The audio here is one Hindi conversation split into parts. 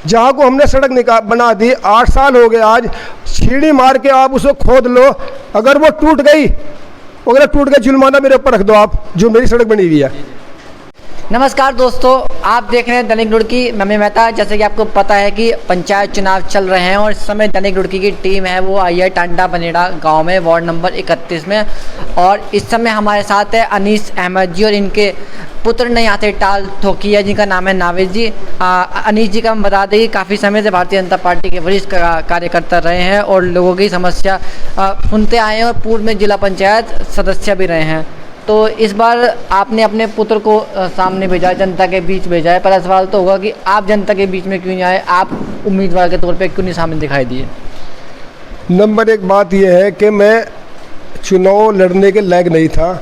जहाँ को हमने सड़क बना दी, 8 साल हो गए आज, सीढ़ी मार के आप उसको खोद लो, अगर वो टूट गई, अगर टूट गई जुर्माना मेरे ऊपर रख दो आप, जो मेरी सड़क बनी हुई है। नमस्कार दोस्तों, आप देख रहे हैं दैनिक रुड़की, मैं मेहता। जैसे कि आपको पता है कि पंचायत चुनाव चल रहे हैं और इस समय दैनिक रुड़की की टीम है वो आई है टांडा बनेड़ा गांव में, वार्ड नंबर 31 में। और इस समय हमारे साथ है अनीस अहमद जी और इनके पुत्र ने यहाँ से टाल ठोकी है, जिनका नाम है नावेद जी। अनीस जी का हम बता दें कि काफ़ी समय से भारतीय जनता पार्टी के वरिष्ठ कार्यकर्ता रहे हैं और लोगों की समस्या सुनते आए हैं और पूर्व में जिला पंचायत सदस्य भी रहे हैं। तो इस बार आपने अपने पुत्र को सामने भेजा है, जनता के बीच भेजा है। पहला सवाल तो होगा कि आप जनता के बीच में क्यों नहीं आए, आप उम्मीदवार के तौर पे क्यों नहीं सामने दिखाई दिए? नंबर एक बात यह है कि मैं चुनाव लड़ने के लायक नहीं था,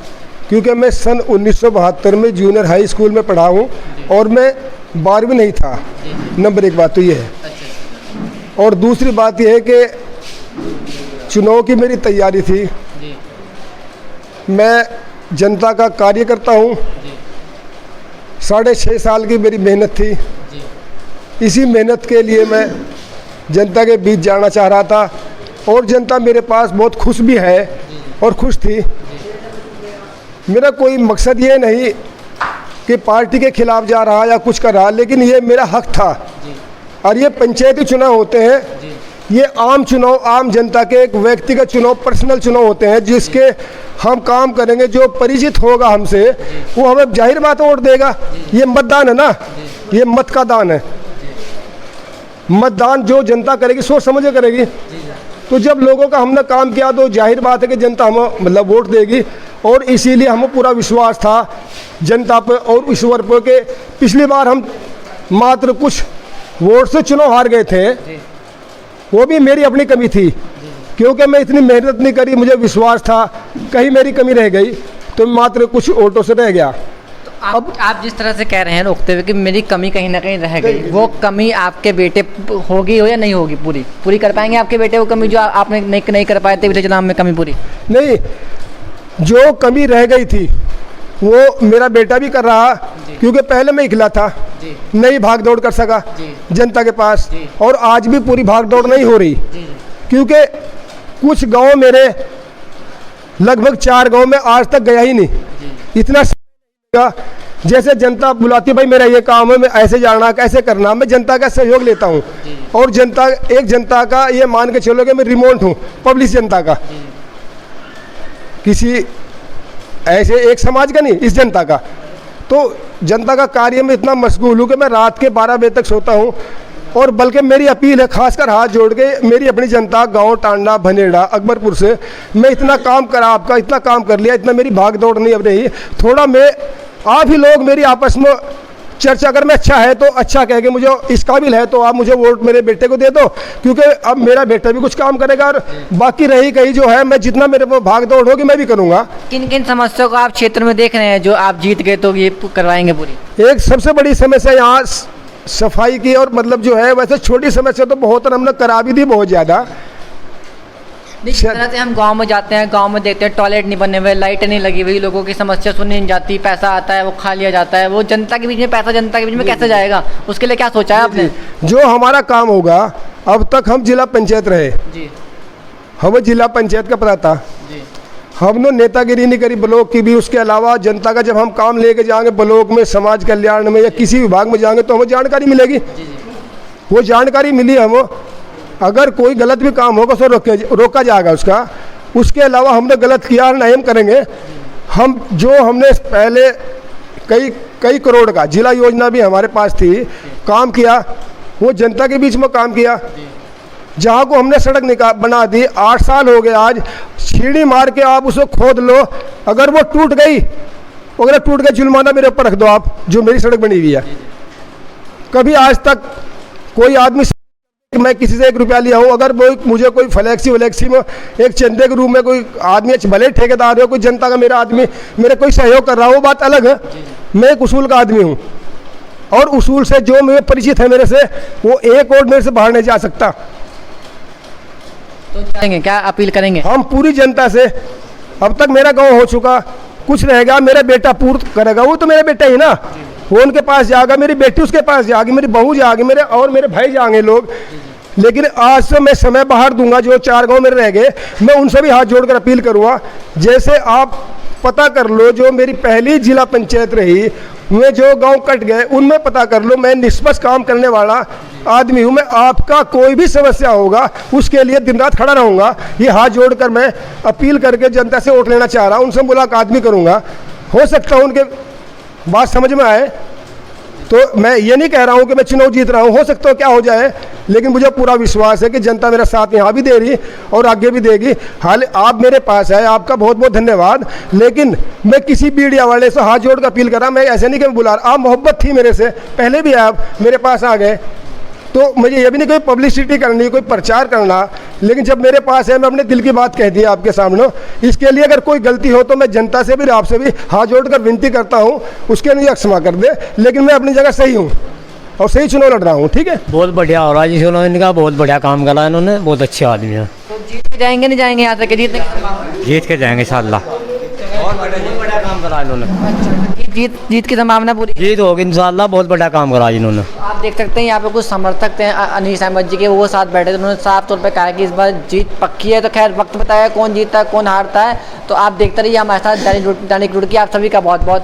क्योंकि मैं सन 1972 में जूनियर हाई स्कूल में पढ़ा हूँ और मैं 12वीं नहीं था। नंबर एक बात तो ये है। और दूसरी बात यह है कि चुनाव की मेरी तैयारी थी, मैं जनता का कार्य करता हूँ, 6.5 साल की मेरी मेहनत थी। इसी मेहनत के लिए मैं जनता के बीच जाना चाह रहा था और जनता मेरे पास बहुत खुश भी है और खुश थी। मेरा कोई मकसद ये नहीं कि पार्टी के खिलाफ जा रहा या कुछ कर रहा, लेकिन ये मेरा हक था। और ये पंचायती चुनाव होते हैं, ये आम चुनाव, आम जनता के एक व्यक्तिगत चुनाव, पर्सनल चुनाव होते हैं, जिसके हम काम करेंगे। जो परिचित होगा हमसे वो हमें जाहिर बात वोट देगा। ये मतदान है ना, ये मत का दान है। मतदान जो जनता करेगी सोच समझ के करेगी। तो जब लोगों का हमने काम किया तो जाहिर बात है कि जनता हमें मतलब वोट देगी। और इसीलिए हमें पूरा विश्वास था जनता पर और ईश्वर पर कि पिछली बार हम मात्र कुछ वोट से चुनाव हार गए थे। वो भी मेरी अपनी कमी थी, क्योंकि मैं इतनी मेहनत नहीं करी, मुझे विश्वास था कहीं मेरी कमी रह गई तो मात्र कुछ वोटों से रह गया। तो आप जिस तरह से कह रहे हैं रोकते हुए कि मेरी कमी कहीं ना कहीं रह गई, वो कमी आपके बेटे होगी हो या नहीं होगी? पूरी कर पाएंगे आपके बेटे वो कमी जो आपने नहीं कर पाए थे पिछले चुनाव में? कमी पूरी नहीं, जो कमी रह गई थी वो मेरा बेटा भी कर रहा, क्योंकि पहले मैं इकला था, नहीं भाग दौड़ कर सका जनता के पास। और आज भी पूरी भाग दौड़ नहीं हो रही, क्योंकि कुछ गांव मेरे लगभग 4 गांव में आज तक गया ही नहीं। इतना जैसे जनता बुलाती, भाई मेरा ये काम है, मैं ऐसे जाना, कैसे करना, मैं जनता का सहयोग लेता हूँ। और जनता का ये मान के चलो कि मैं रिमोट हूँ, पब्लिक जनता का, किसी ऐसे एक समाज का नहीं, इस जनता का। तो जनता का कार्य में इतना मशगूल हूँ कि मैं रात के 12 बजे तक सोता हूँ। और बल्कि मेरी अपील है, खासकर हाथ जोड़ के मेरी अपनी जनता, गांव टांडा बनेड़ा अकबरपुर से, मैं इतना काम करा, आपका इतना काम कर लिया, इतना मेरी भाग दौड़ नहीं अब रही। थोड़ा मैं आप ही लोग मेरी आपस में चर्चा, अगर मैं अच्छा है तो अच्छा कह के, मुझे इस काबिल है तो आप मुझे वोट मेरे बेटे को दे दो, क्योंकि अब मेरा बेटा भी कुछ काम करेगा। और बाकी रही कहीं जो है, मैं जितना मेरे को भाग दौड़ होगी मैं भी करूँगा। किन किन समस्याओं को आप क्षेत्र में देख रहे हैं जो आप जीत गए तो ये करवाएंगे पूरी? एक सबसे बड़ी समस्या यहाँ सफाई की, और मतलब जो है, वैसे छोटी समस्या तो बहुत है, हमने करा भी दी बहुत ज़्यादा। जिस तरह से हम गांव में जाते हैं, गांव में देखते हैं टॉयलेट नहीं बने हुए, लाइट नहीं लगी हुई, लोगों की समस्या सुनी नहीं जाती, पैसा आता है वो खा लिया जाता है। वो जनता के बीच में पैसा जनता के बीच में कैसे जाएगा, उसके लिए क्या सोचा है आपने? जो हमारा काम होगा, अब तक हम जिला पंचायत रहे, हमें जिला पंचायत का पता था, हमने नेतागिरी नहीं करी ब्लॉक की भी। उसके अलावा जनता का जब हम काम लेके जाएंगे ब्लॉक में, समाज कल्याण में या किसी विभाग में जाएंगे तो हमें जानकारी मिलेगी। वो जानकारी मिली हमें, अगर कोई गलत भी काम होगा तो रोका जाएगा उसका। उसके अलावा हमने गलत किया नहीं हम करेंगे। हमने पहले कई करोड़ का जिला योजना भी हमारे पास थी, काम किया, वो जनता के बीच में काम किया। जहाँ को हमने सड़क बना दी, 8 साल हो गए आज, सीढ़ी मार के आप उसको खोद लो, अगर वो टूट गई जुर्माना मेरे ऊपर रख दो आप, जो मेरी सड़क बनी हुई है। कभी आज तक कोई आदमी, मैं किसी से 1 रुपया लिया हूँ, अगर वो मुझे कोई फ्लैक्सी में एक चंदे के रूप में कोई आदमी, भले ठेकेदार हो, कोई जनता का मेरा आदमी मेरे कोई सहयोग कर रहा हो, वो बात अलग है। मैं एक उसूल का आदमी हूँ और उसूल से जो मेरे परिचित है मेरे से, वो एक और मेरे से बाहर नहीं जा सकता। तो जाएंगे क्या, अपील करेंगे हम पूरी जनता से। अब तक मेरा गाँव हो चुका, कुछ रहेगा मेरा बेटा पूर्त करेगा, वो तो मेरा बेटा ही ना, वो उनके पास जाएगा, मेरी बेटी उसके पास जाएगी, मेरी बहू जाएगी, मेरे भाई जाएंगे लोग। लेकिन आज से मैं समय बाहर दूंगा, जो 4 गांव मेरे रह गए, मैं उनसे भी हाथ जोड़कर अपील करूंगा। जैसे आप पता कर लो, जो मेरी पहली जिला पंचायत रही, वे जो गांव कट गए उनमें पता कर लो, मैं निष्पक्ष काम करने वाला आदमी हूँ। मैं आपका कोई भी समस्या होगा उसके लिए दिन रात खड़ा रहूँगा। ये हाथ जोड़कर मैं अपील करके जनता से वोट लेना चाह रहा हूँ, उनसे मुलाकात भी करूँगा। हो सकता है उनके बात समझ में आए, तो मैं ये नहीं कह रहा हूँ कि मैं चुनाव जीत रहा हूँ, हो सकता है क्या हो जाए, लेकिन मुझे पूरा विश्वास है कि जनता मेरा साथ यहाँ भी दे रही और आगे भी देगी। हाल आप मेरे पास आए, आपका बहुत बहुत धन्यवाद। लेकिन मैं किसी मीडिया वाले से हाथ जोड़ कर अपील कर रहा, मैं ऐसे नहीं कि मैं बुला रहा, आप मोहब्बत थी मेरे से, पहले भी आप मेरे पास आ गए, तो मुझे ये भी नहीं कोई पब्लिसिटी करनी, कोई प्रचार करना, लेकिन जब मेरे पास है मैं अपने दिल की बात कह दी आपके सामने। इसके लिए अगर कोई गलती हो तो मैं जनता से भी आपसे भी हाथ जोड़कर विनती करता हूँ, उसके लिए क्षमा कर दे। लेकिन मैं अपनी जगह सही हूँ और सही चुनाव लड़ रहा हूँ, ठीक है। बहुत बढ़िया हो रहा है जी चुनाव इनका, बहुत बढ़िया काम करा इन्होंने, बहुत अच्छे आदमी हैं। तो जीत के जाएंगे नहीं जाएंगे यहाँ से, जीतने जीत के जाएंगे इंशाल्लाह, बहुत बढ़िया काम करा इन्होंने। जीत की संभावना पूरी जीत होगी इंशाल्लाह, बहुत बढ़िया काम करा इन्होंने। आप देख सकते हैं यहाँ पे कुछ समर्थक थे अनीस अहमद जी के, वो साथ बैठे थे, उन्होंने साफ तौर पे कहा कि इस बार जीत पक्की है। तो खैर वक्त बताया कौन जीतता है कौन हारता है, तो आप देखते रहिए हमारे साथ दैनिक रुड़की। आप सभी का बहुत बहुत